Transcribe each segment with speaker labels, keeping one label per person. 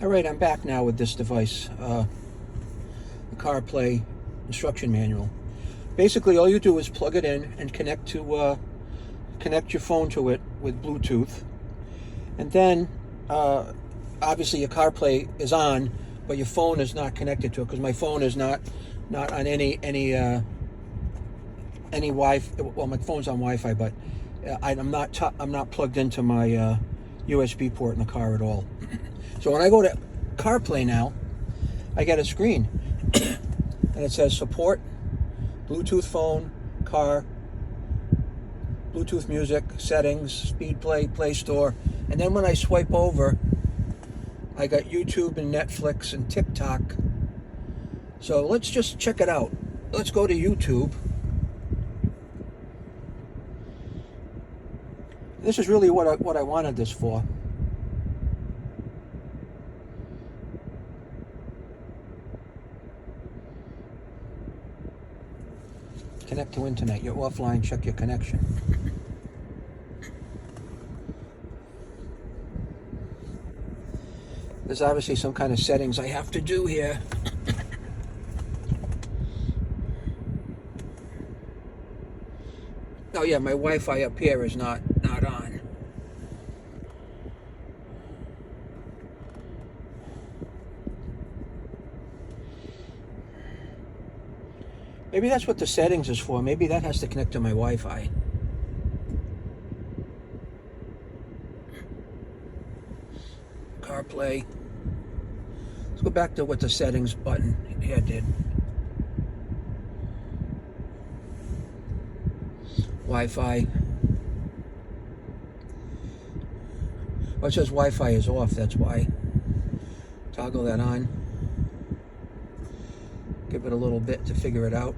Speaker 1: Alright, I'm back now with this device, the CarPlay instruction manual. Basically, all you do is plug it in and connect your phone to it with Bluetooth. And then, obviously your CarPlay is on, but your phone is not connected to it, because my phone is not on any Wi-Fi. Well, my phone's on Wi-Fi, but I'm not plugged into my USB port in the car at all. So when I go to CarPlay now, I get a screen and it says support Bluetooth phone, car, Bluetooth music, settings, speed play store. And then when I swipe over, I got YouTube and Netflix and TikTok. So let's just check it out. Let's go to YouTube. This is really what I wanted this for. Connect to internet. You're offline. Check your connection. There's obviously some kind of settings I have to do here. Oh yeah, my Wi-Fi up here is not on. Maybe that's what the settings is for. Maybe that has to connect to my Wi-Fi. CarPlay. Let's go back to what the settings button here did. Wi-Fi. Oh, it says Wi-Fi is off, that's why. Toggle that on. Give it a little bit to figure it out.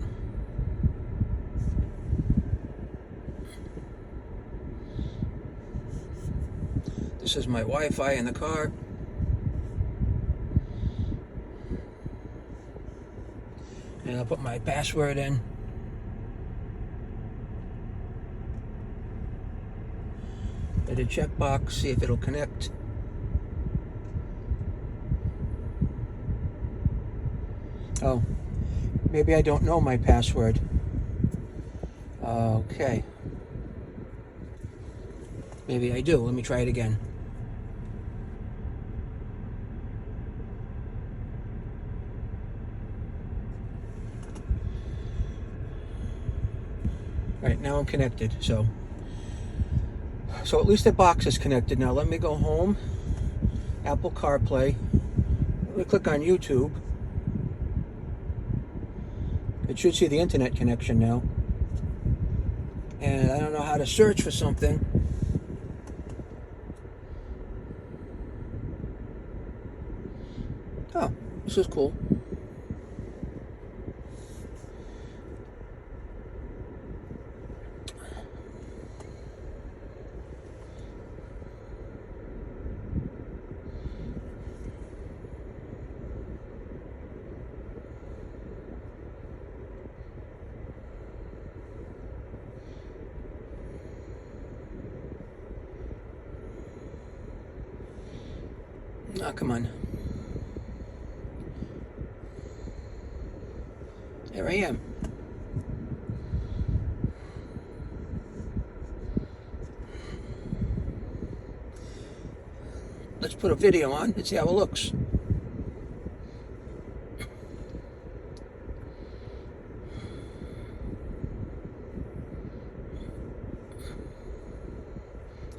Speaker 1: This is my Wi-Fi in the car. And I'll put my password in. Hit a checkbox, see if it'll connect. Oh, maybe I don't know my password. Okay. Maybe I do. Let me try it again. All right, now I'm connected. So at least the box is connected. Now let me go home. Apple CarPlay. Let me click on YouTube. It should see the internet connection now. And I don't know how to search for something. Oh, this is cool. Oh, come on. There I am. Let's put a video on and see how it looks.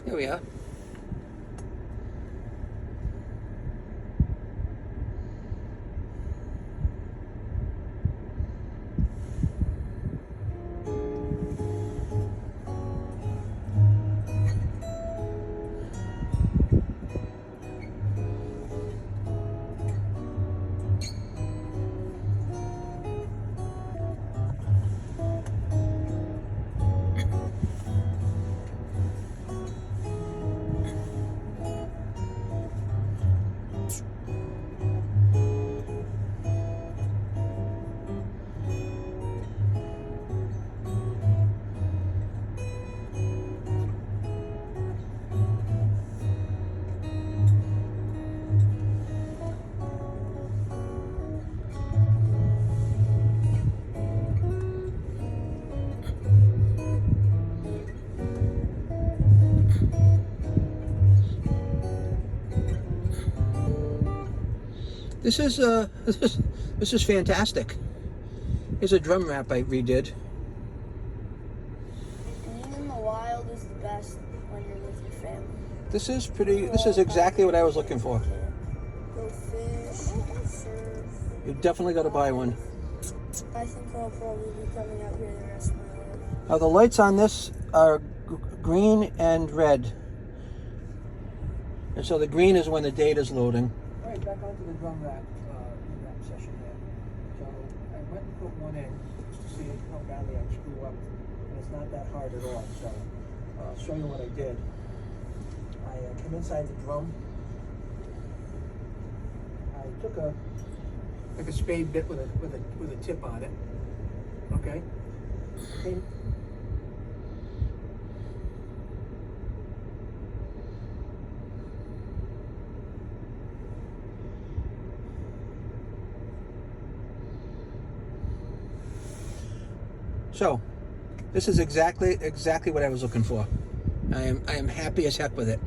Speaker 1: There we are. This is this is fantastic. Here's a drum wrap I redid.
Speaker 2: Being in the wild is the best when you're with your family.
Speaker 1: This is pretty. This is exactly what I was looking for.
Speaker 2: Go fish, surf.
Speaker 1: You definitely got to buy one.
Speaker 2: I think I'll probably be coming out here the rest of my life.
Speaker 1: Now the lights on this are green and red. And so the green is when the data's loading. All right, back onto the drum wrap session here. So I went and put one in just to see how badly I screw up. And it's not that hard at all. So I'll show you what I did. I came inside the drum. I took a spade bit with a tip on it. Okay. So, this is exactly what I was looking for. I am happy as heck with it.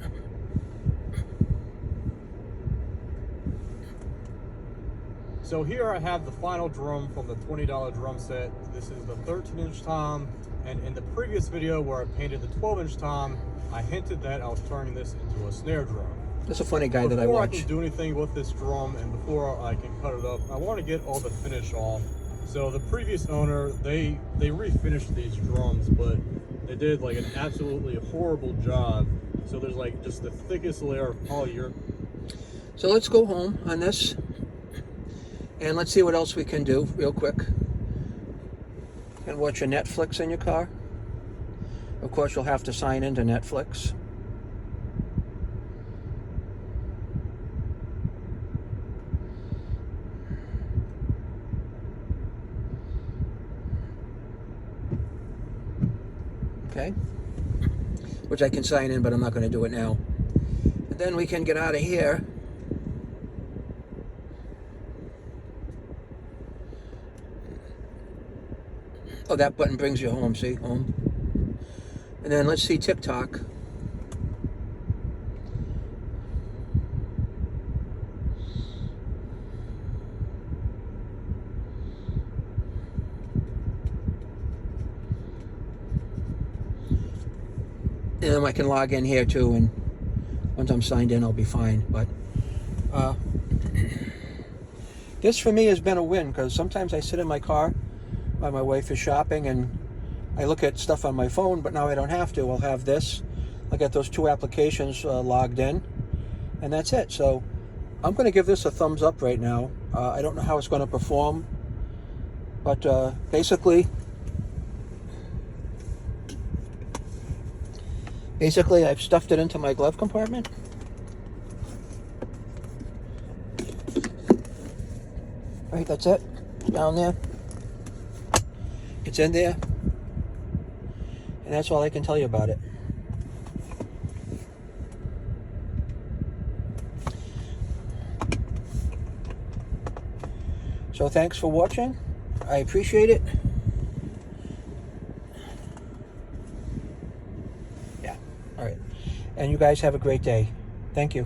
Speaker 3: So here I have the final drum from the $20 drum set. This is the 13-inch tom, and in the previous video where I painted the 12-inch tom, I hinted that I was turning this into a snare drum.
Speaker 1: That's a funny guy that I
Speaker 3: Before I
Speaker 1: watch.
Speaker 3: can do anything with this drum and before I can cut it up, I want to get all the finish off. So the previous owner, they refinished these drums, but they did like an absolutely horrible job. So there's like just the thickest layer of polyurethane.
Speaker 1: So let's go home on this and let's see what else we can do real quick. You can watch your Netflix in your car. Of course, you'll have to sign into Netflix. Okay, which I can sign in, but I'm not going to do it now. And then we can get out of here. Oh, that button brings you home, see? Home. And then let's see TikTok. And then I can log in here too, and once I'm signed in, I'll be fine. But this for me has been a win, because sometimes I sit in my car while my wife is shopping and I look at stuff on my phone, but now I don't have to. I'll have this. I'll get those two applications logged in, and that's it. So I'm going to give this a thumbs up right now. I don't know how it's going to perform, but basically I've stuffed it into my glove compartment. Right, that's it. Down there. It's in there. And that's all I can tell you about it. So thanks for watching. I appreciate it. Yeah, all right. And you guys have a great day. Thank you.